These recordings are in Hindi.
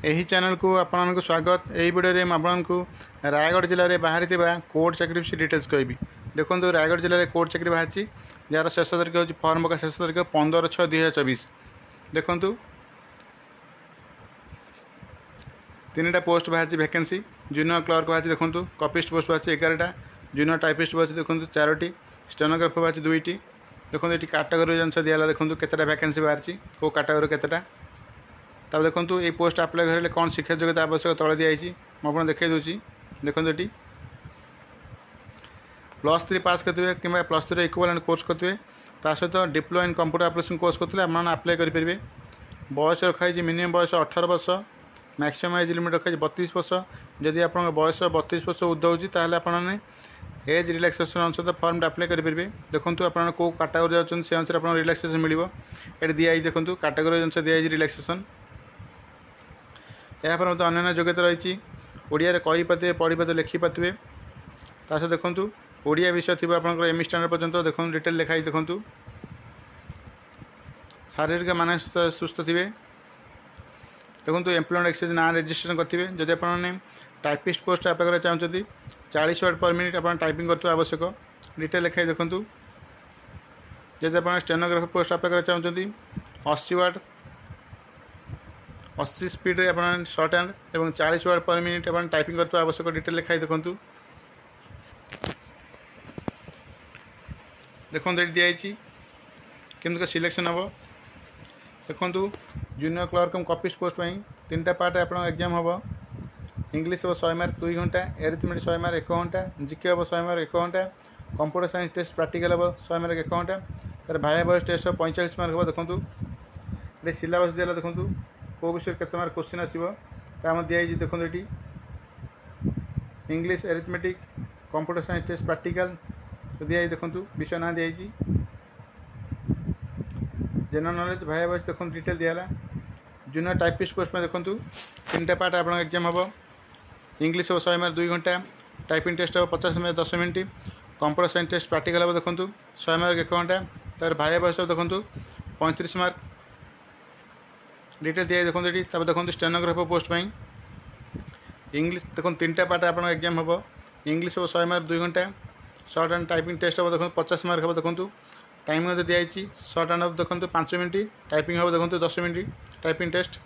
यही चैनल को आपको स्वागत। यही वीडियो में आपको रायगढ़ जिले में बाहरी कोर्ट चाकरी विषय डिटेल्स कहबी। देखो रायगढ़ जिले में कोर्ट चाकरी बाहरी जार शेष तारीख हूँ फर्म पका शेष तारीख 15/6/2024। देखु तीन पोस्ट बाहरी वैकेंसी। जूनियर क्लर्क बाहरी देखो, कपिस्ट पोस्ट बाहरी 11टा, जूनियर टाइपिस्ट बाहरी देखो 4टी, स्टेनोग्राफर बाहरी 2टी। देखो ये कैटेगरी जिन दिया देखो केतटा वैकेंसी बाहरी कौ कैटेगरी केतटा। तब देखो ये पोस्ट आप्लाय करेंगे कौन शिक्षा योग्यता आवश्यक तले दिखाई मुझे देखा दूसरी। देखो ये +3 पास करते कि +3 इक्विवेलेंट कोर्स करते सहित diploma in computer application course करते आप्लाय करेंगे। बयस रखाई मिनिमम बयस 18 वर्ष, मैक्सिमम एज लिमिट रखाई 32 वर्ष। जदि आप बयस 32 वर्ष उर्ध्व होता आपने एज रिलैक्सेशन अनुसार फर्म आप्लाय करेंगे। देखो आप कौ कैटेगरी जाऊँ से अनुसार आप रिलैक्सेशन मिले। ये दिखाई देखो कैटेगरी अनुसार दिखाई रिलैक्सेशन। यापर मतलब अन्य योग्यता रही ओडिया कही पारे, पढ़ी पारे, लिखि पारे। सहित देखो ओडिया विषय थी आप एम स्टैंडर्ड पर्यटन देखो डिटेल लिखाई। देखो शारीरिक मानसिक सुस्थ थे। देखो एम्प्लॉयमेंट एक्सचेंज ना रजिस्ट्रेशन करेंगे। जदि आपने टाइपिस्ट पोस्ट अप्लाई करा चाहते 40 वर्ड पर मिनिट आप टाइपिंग करते आवश्यक। डिटेल लिखाई। देखो जदि आप स्टेनोग्राफर पोस्ट अप्लाई करा चाहते 80 वर्ड 80 स्पीड रे आप शॉर्ट हैंड और 40 वर्ड पर मिनिट आप टाइपिंग करते आवश्यक। डिटेल लिखाई। देखो देखो ये दिखाई कि सिलेक्शन हम। देखो जूनियर क्लर्क कपिस्ट पोस्ट 3टा पार्ट आप एग्जाम हम। इंग्लिश हम 100 मार्क 2 घंटा, एरिथमेटिक 100 मार्क 1 घंटा, जीके हम 100 मार्क 1 घंटा, कंप्यूटर साइंस टेस्ट प्रैक्टिकल हम 100 मार्क 1 घंटा, तर भाया बॉयस टेस्ट 45 मार्क हम। देखो ये सिलेबस दिला। देखो कौ विषय केते मार्क क्वेश्चन आसो दिखाई। देखो ये English, arithmetic, computer science test practical दिखाई। देखो विषय ना दिखाई। जनरल नॉलेज भाया बॉयस देखो डिटेल दिला। जूनियर टाइपिस्ट पोस्ट में देखो 3टा पार्ट आप एग्जाम हम। इंग्लिश हम 100 मार्क 2 घंटा, टाइपिंग टेस्ट हम 50 minute 10 minute, computer science test practical हम देखो 100 मार्क 1 घंटा, तर भाया बॉयस देखो 35 मार्क। डिटेल दिखाई। देखो ये देखो स्टेनोग्राफर पोस्ट में इंग्लिश देखो 3टा पार्ट आप एग्जाम हम। इंग्लिश हम 100 मार्क 2 घंटा, शॉर्ट एंड टाइपिंग टेस्ट हम देखो 50 मार्क हम। देखो टाइम दिखाई। शॉर्ट एंड देखो 5 मिनट, टाइपिंग हम देखो 10 minute typing test,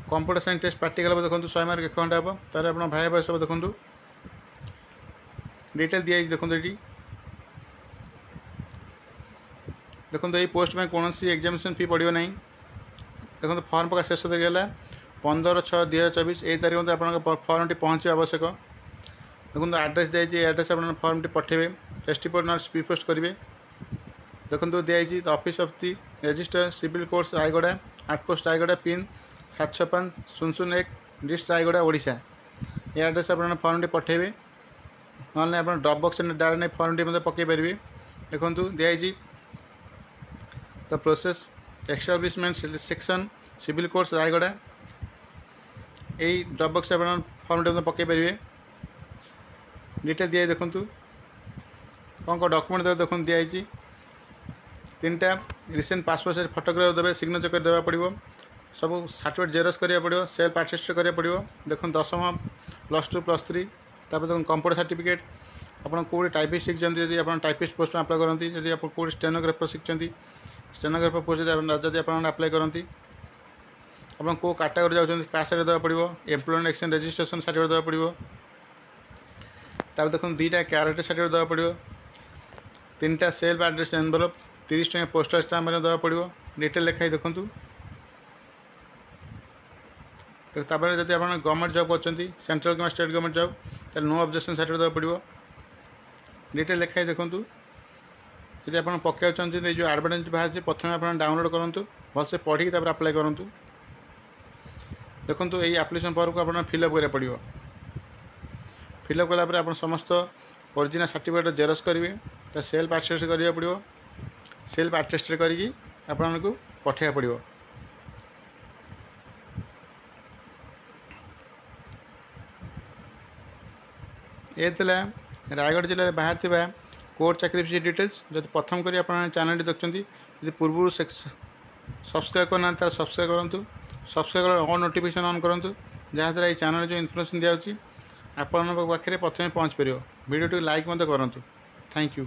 computer science test practical हम देखो 100 मार्क 1 घंटा हम, तार आप भाया बयस हम। देखो डिटेल दिखाई। देखो ये देखो ये पोस्ट में कौन सी एग्जामिनेशन फी पड़ो ना। देखो फर्म पका शेष तारीख है 15/6/2024। यही तारीख मत आप फर्म टी पहुँचे आवश्यक। देखो एड्रेस दिखाई। एड्रेस आप फर्म टी पठेबे, टेस्टिफोर ना स्पीड पोस्ट करेंगे। देखो दिखाई office of the register civil courts Raigarh, outpost Raigarh, pin 756-001, district Raigarh, Odisha. ये एड्रेस आप फर्म टी पठेबे ना आप ड्रॉप बॉक्स डायरेक्ट नहीं फर्म टी मतलब पकई पारे। देखो दिखाई the process establishment section civil courts Raigarh. यही ड्रॉप बॉक्स आप फर्म टी पकई पारे। डिटेल दिखाई। देखो कौन कौन डॉक्यूमेंट देवे। देखो दिखाई 3टा रिसेंट पासपोर्ट साइज फोटोग्राफ देवे, सिग्नेचर कर देवा पड़ो, सब सर्टिफिकेट जेरक्स करा पड़ो, सेल्फ अटेस्ट करा पड़ो। देखो 10th, +2, +3, देखो कंप्यूटर सर्टिफिकेट आप कौटी टाइपिस्ट शिखते। जब आप टाइपिस्ट पोस्ट में अप्लाई करती, जब आप कौटी स्टेनोग्राफर शिखते, स्टेनोग्राफर पोस्ट जब आप अप्लाई करती आप कौ कैटेगरी जाऊँ कास्ट सर्टिफिकेट देवा पड़ो, एम्प्लॉयमेंट एक्सचेंज रजिस्ट्रेशन सर्टिफिकेट देवा पड़ो। तब देखो 2टा कैरेक्टर सर्टिफिकेट देवा पड़ो, 3टा सेल्फ एड्रेस एनवेलप, 30 टଙ୍କା पोस्टाल स्टाम्प देवा पड़ो। डिटेल लिखाई। देखो तापर जब आप गवर्नमेंट जॉब कर सेंट्रल कि स्टेट गवर्नमेंट जॉब तो नो ऑब्जेक्शन सर्टिफिकेट देवा पड़ो। डिटेल लिखाई। देखो यदि आप पकड़ा चाहते जो एडवर्टाइज बाहर प्रथम आप डाउनलोड करूँ, भलसे पढ़ी अप्लाई करूँ। देखो यही एप्लिकेशन फॉर्म को आप फिलअप करा पड़ो। फिलअप कलापर आप समस्त ओरिजिनल सर्टिफिकेट जेरक्स करेंगे, तो सेल्फ अटेस्ट करा पड़ो। सेल्फ अटेस्ट करी आपको पठा पड़ो। ये रायगढ़ जिले में बाहर थी कोर्ट चाकरी विषय डिटेल्स। जब प्रथम करी आप चैनल देखते, पूर्व सब्सक्राइब करना सब्सक्राइब करूँ, सब्सक्राइब ऑन नोटिफिकेशन ऑन करूँ जहाँद्वारा ये चैनल जो इनफॉरमेशन दिया आपण पाखे प्रथम पहुँच पार भिडियो लाइक करूँ। Thank you.